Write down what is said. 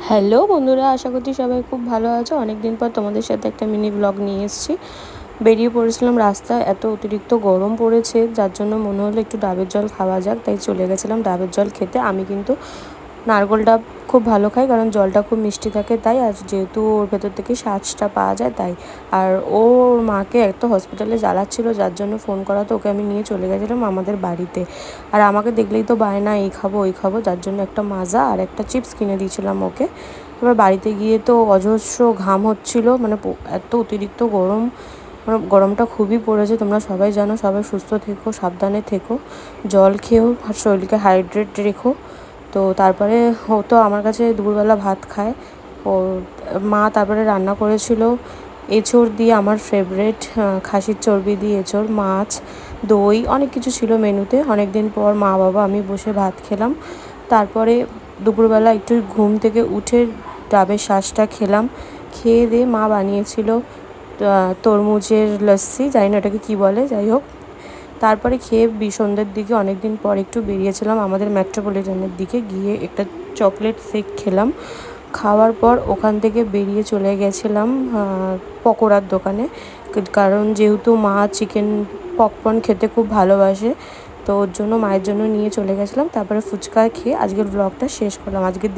Hello বন্ধুরা, আশা করছি সবাই খুব ভালো আছো। অনেক দিন পর তোমাদের সাথে একটা মিনি ব্লগ নিয়ে এসেছি। বেরিয়ে পড়েছিলাম রাস্তায়, এত অতিরিক্ত গরম পড়েছে যার জন্য মনে হলো একটু ডাবের জল খাওয়া যাক, তাই চলে গেছিলাম ডাবের জল খেতে। আমি কিন্তু নারকেল ডাব খুব ভালো খাই, কারণ জলটা খুব মিষ্টি থাকে তাই, আর যেহেতু ওর ভেতর থেকে শাঁসটা পাওয়া যায় তাই। আর ওর মাকে এত হসপিটালে জ্বালাচ্ছিলো যার জন্য ফোন করা, তো ওকে আমি নিয়ে চলে গেছিলাম আমাদের বাড়িতে। আর আমাকে দেখলেই তো বায়না এই খাবো ওই খাবো, যার জন্য একটা মাজা আর একটা চিপস কিনে দিয়েছিলাম ওকে। এবার বাড়িতে গিয়ে তো অজস্র ঘাম হচ্ছিলো, মানে এত অতিরিক্ত গরম, মানে গরমটা খুবই পড়েছে। তোমরা সবাই জানো, সবাই সুস্থ থেকো, সাবধানে থেকো, জল খেও আর শরীরকে হাইড্রেট রেখো। তো তারপরে ও তো আমার কাছে দুপুরবেলা ভাত খায়। ও মা তারপরে রান্না করেছিল এঁচোড় দিয়ে, আমার ফেভারেট, খাসির চর্বি দিয়ে এঁচোড়, মাছ, দই, অনেক কিছু ছিল মেনুতে। অনেক দিন পর মা বাবা আমি বসে ভাত খেলাম। তারপরে দুপুরবেলা একটু ঘুম থেকে উঠে ডাবের শাঁসটা খেলাম। খেয়ে দিয়ে মা বানিয়েছিল তরমুজের লস্যি, জানি না ওটাকে কী বলে, যাই হোক। তারপরে খেয়ে সন্ধ্যের দিকে অনেক দিন পর একটু বেরিয়েছিলাম আমাদের মেট্রোপলিটনের দিকে, গিয়ে একটা চকলেট শেক খেলাম। খাওয়ার পর ওখান থেকে বেরিয়ে চলে গেছিলাম পকোড়ার দোকানে, কারণ যেহেতু মা চিকেন পপকর্ন খেতে খুব ভালোবাসে, তো ওর জন্য মায়ের জন্য নিয়ে চলে গেছিলাম। তারপরে ফুচকা খেয়ে আজকের ব্লগটা শেষ করলাম। আজকের